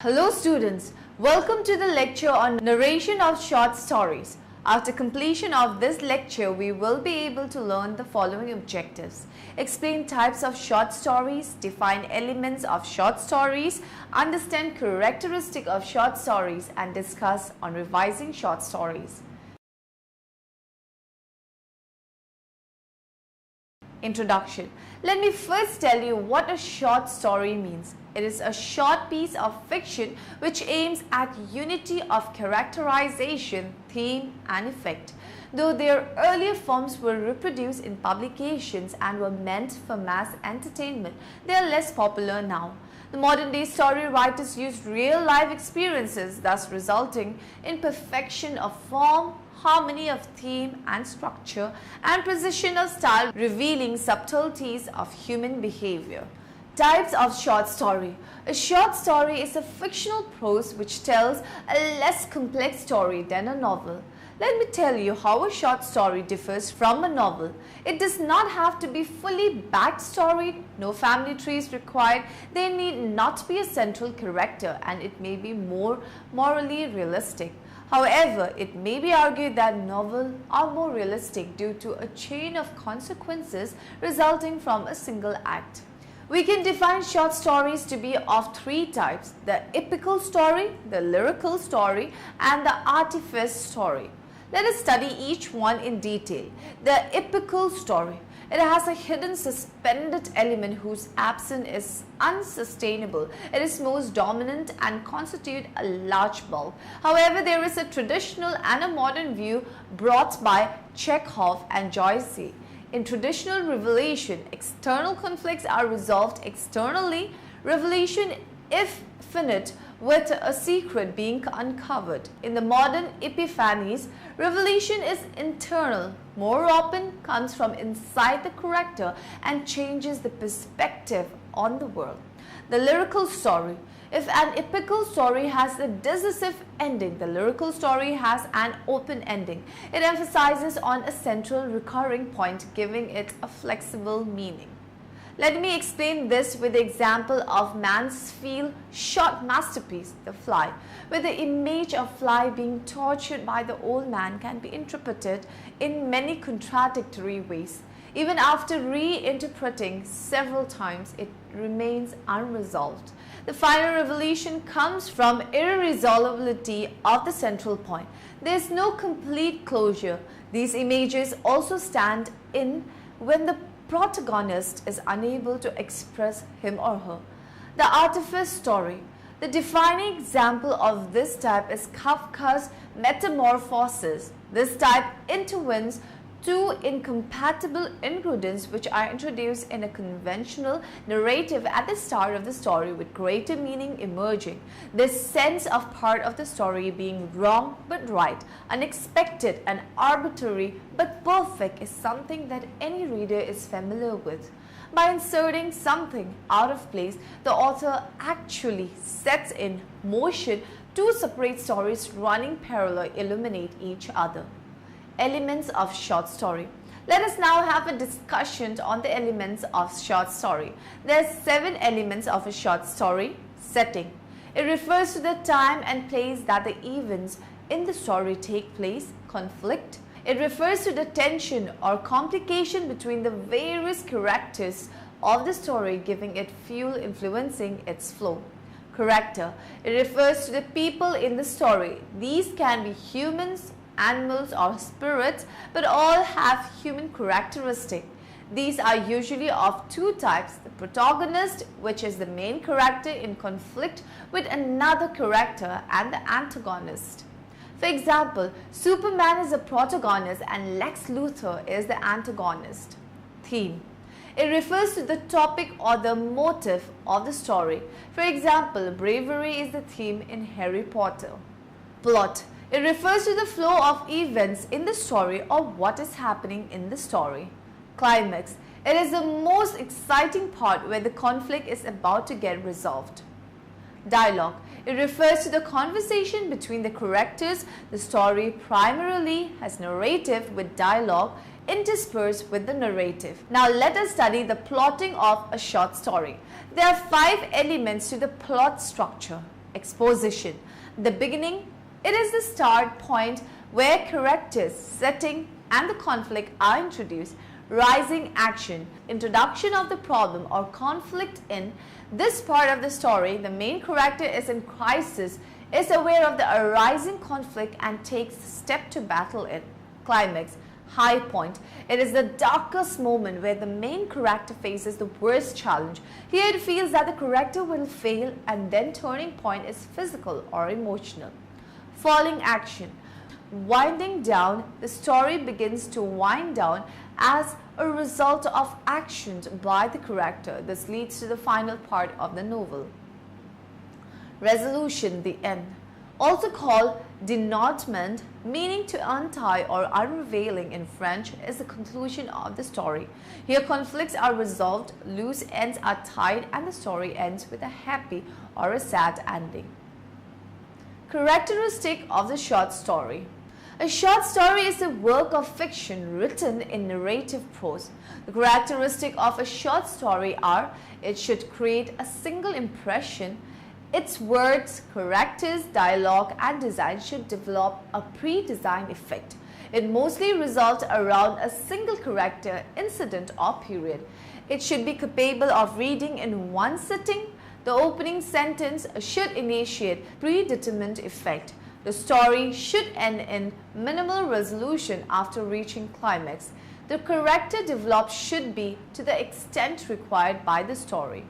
Hello students, welcome to the lecture on narration of short stories. After completion of this lecture, we will be able to learn the following objectives. Explain types of short stories, define elements of short stories, understand characteristics of short stories and discuss on revising short stories. Introduction. Let me first tell you what a short story means. It is a short piece of fiction which aims at unity of characterization, theme and effect. Though their earlier forms were reproduced in publications and were meant for mass entertainment, they are less popular now. The modern day story writers use real life experiences, thus resulting in perfection of form, harmony of theme and structure, and precision of style, revealing subtleties of human behavior. Types of short story. A short story is a fictional prose which tells a less complex story than a novel. Let me tell you how a short story differs from a novel. It does not have to be fully backstory, no family trees required, there need not be a central character, and it may be more morally realistic. However, it may be argued that novels are more realistic due to a chain of consequences resulting from a single act. We can define short stories to be of three types: the epical story, the lyrical story, and the artifice story. Let us study each one in detail. The epical story. It has a hidden suspended element whose absence is unsustainable. It is most dominant and constitutes a large bulk. However, there is a traditional and a modern view brought by Chekhov and Joyce. In traditional revelation, external conflicts are resolved externally. Revelation, if finite, with a secret being uncovered. In the modern epiphanies, revelation is internal, more often comes from inside the character and changes the perspective on the world. The lyrical story. If an epical story has a decisive ending, the lyrical story has an open ending. It emphasizes on a central recurring point, giving it a flexible meaning. Let me explain this with the example of Mansfield's short masterpiece, The Fly, where the image of fly being tortured by the old man can be interpreted in many contradictory ways. Even after reinterpreting several times, it remains unresolved. The final revelation comes from irresolvability of the central point. There is no complete closure. These images also stand in when the protagonist is unable to express him or her. The artifice story. The defining example of this type is Kafka's Metamorphosis. This type intertwines two incompatible ingredients which are introduced in a conventional narrative at the start of the story, with greater meaning emerging. This sense of part of the story being wrong but right, unexpected and arbitrary but perfect is something that any reader is familiar with. By inserting something out of place, the author actually sets in motion two separate stories running parallel illuminate each other. Elements of short story. Let us now have a discussion on the elements of short story. There are 7 elements of a short story. Setting. It refers to the time and place that the events in the story take place. Conflict. It refers to the tension or complication between the various characters of the story, giving it fuel influencing its flow. Character. It refers to the people in the story. These can be humans, animals or spirits, but all have human characteristics. These are usually of two types: the protagonist, which is the main character in conflict with another character, and the antagonist. For example, Superman is the protagonist and Lex Luthor is the antagonist. Theme. It refers to the topic or the motive of the story. For example, bravery is the theme in Harry Potter. Plot. It refers to the flow of events in the story or what is happening in the story. Climax. It is the most exciting part where the conflict is about to get resolved. Dialogue. It refers to the conversation between the characters. The story primarily has narrative with dialogue interspersed with the narrative. Now let us study the plotting of a short story. There are 5 elements to the plot structure. Exposition. The beginning. It is the start point where characters, setting and the conflict are introduced. Rising action. Introduction of the problem or conflict. In this part of the story, the main character is in crisis, is aware of the arising conflict and takes step to battle it. Climax. High point. It is the darkest moment where the main character faces the worst challenge. Here it feels that the character will fail, and then turning point is physical or emotional. Falling action. Winding down. The story begins to wind down as a result of actions by the character. This leads to the final part of the novel. Resolution. The end. Also called denouement, meaning to untie or unveiling in French, is the conclusion of the story. Here conflicts are resolved, loose ends are tied, and the story ends with a happy or a sad ending. Characteristic of the short story. A short story is a work of fiction written in narrative prose. The characteristic of a short story are: it should create a single impression. Its words, characters, dialogue and design should develop a pre-designed effect. It mostly revolves around a single character, incident or period. It should be capable of reading in one sitting. The opening sentence should initiate predetermined effect. The story should end in minimal resolution after reaching climax. The character developed should be to the extent required by the story.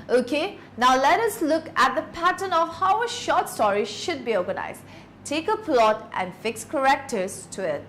Okay, now let us look at the pattern of how a short story should be organized. Take a plot and fix characters to it.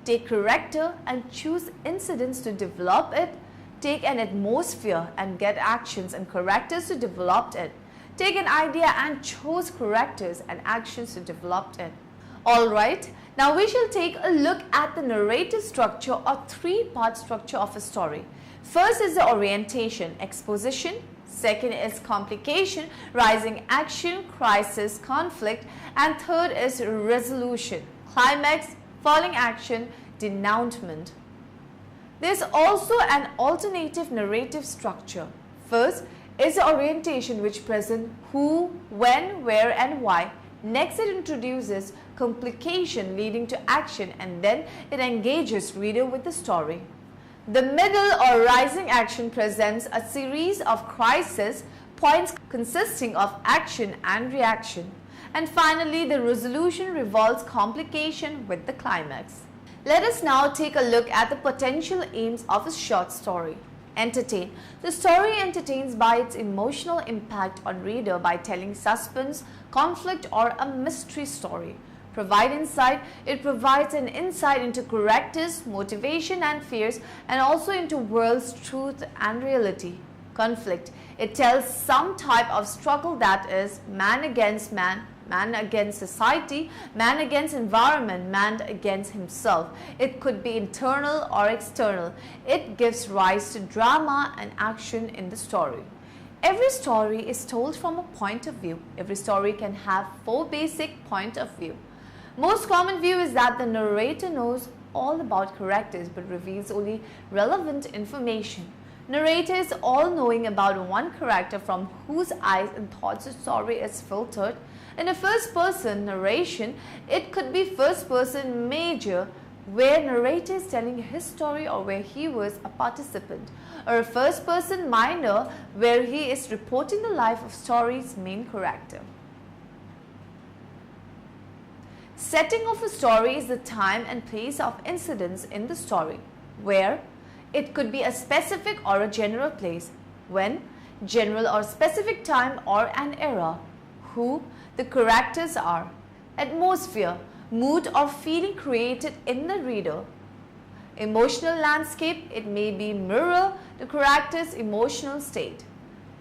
Take character and choose incidents to develop it. Take an atmosphere and get actions and characters to develop it. Take an idea and choose characters and actions to develop it. Alright, now we shall take a look at the narrative structure or three-part structure of a story. First is the orientation, exposition. Second is complication, rising action, crisis, conflict. And third is resolution, climax, falling action, denouement. There is also an alternative narrative structure. First is the orientation, which presents who, when, where and why. Next it introduces complication leading to action, and then it engages reader with the story. The middle or rising action presents a series of crisis points consisting of action and reaction. And finally, the resolution revolves complication with the climax. Let us now take a look at the potential aims of a short story. Entertain. The story entertains by its emotional impact on reader by telling suspense, conflict or a mystery story. Provide insight. It provides an insight into characters, motivation and fears, and also into world's truth and reality. Conflict. It tells some type of struggle, that is man against man, man against society, man against environment, man against himself. It could be internal or external. It gives rise to drama and action in the story. Every story is told from a point of view. Every story can have 4 basic points of view. Most common view is that the narrator knows all about characters but reveals only relevant information. Narrator is all-knowing about one character from whose eyes and thoughts the story is filtered. In a first-person narration, it could be first-person major, where narrator is telling his story or where he was a participant, or a first-person minor, where he is reporting the life of story's main character. Setting of a story is the time and place of incidents in the story. Where? It could be a specific or a general place. When? General or specific time or an era. Who? The characters are. Atmosphere, mood or feeling created in the reader. Emotional landscape, it may be mirror the character's emotional state.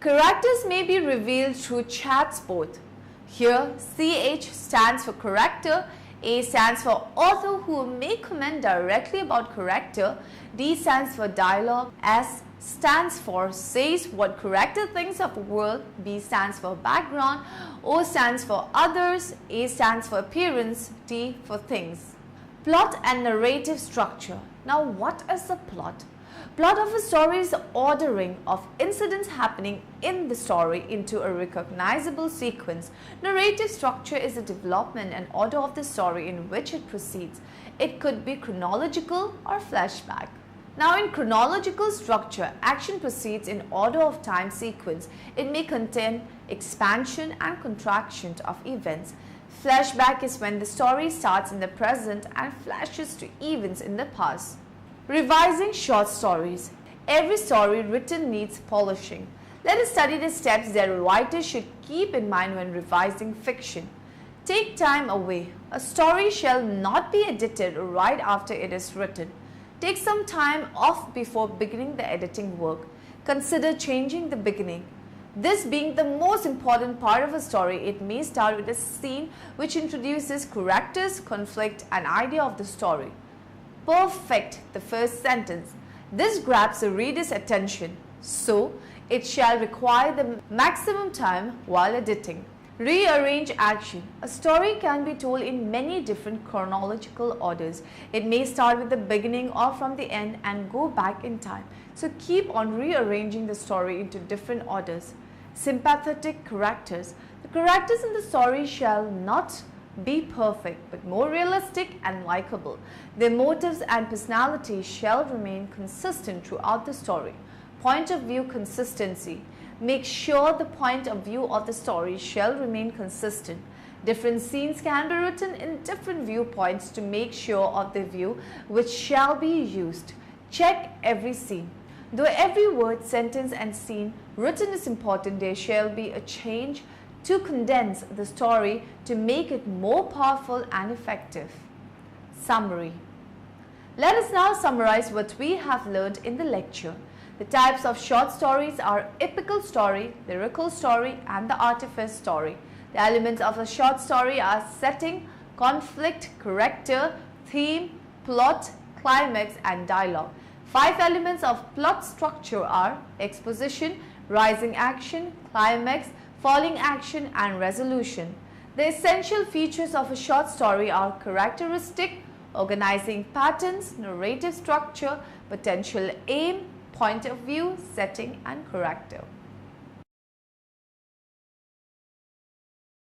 Characters may be revealed through chats both. Here, CH stands for character, A stands for author who may comment directly about character, D stands for dialogue, S stands for says what character thinks of a world, B stands for background, O stands for others, A stands for appearance, T for things. Plot and narrative structure. Now what is the plot? Plot of a story is the ordering of incidents happening in the story into a recognizable sequence. Narrative structure is the development and order of the story in which it proceeds. It could be chronological or flashback. Now, in chronological structure, action proceeds in order of time sequence. It may contain expansion and contraction of events. Flashback is when the story starts in the present and flashes to events in the past. Revising short stories. Every story written needs polishing. Let us study the steps that a writer should keep in mind when revising fiction. Take time away. A story shall not be edited right after it is written. Take some time off before beginning the editing work. Consider changing the beginning. This being the most important part of a story, it may start with a scene which introduces characters, conflict, and idea of the story. Perfect the first sentence. This grabs the reader's attention, so it shall require the maximum time while editing. Rearrange action. A story can be told in many different chronological orders. It may start with the beginning or from the end and go back in time. So keep on rearranging the story into different orders. Sympathetic characters. The characters in the story shall not be perfect but more realistic and likable. Their motives and personalities shall remain consistent throughout the story. Point of view consistency. Make sure the point of view of the story shall remain consistent. Different scenes can be written in different viewpoints to make sure of the view which shall be used. Check every scene. Though every word, sentence and scene written is important, there shall be a change to condense the story to make it more powerful and effective. Summary. Let us now summarize what we have learned in the lecture. The types of short stories are epical story, lyrical story, and the artifice story. The elements of a short story are setting, conflict, character, theme, plot, climax, and dialogue. 5 elements of plot structure are exposition, rising action, climax, falling action, and resolution. The essential features of a short story are characteristic, organizing patterns, narrative structure, potential aim, point of view, setting, and character.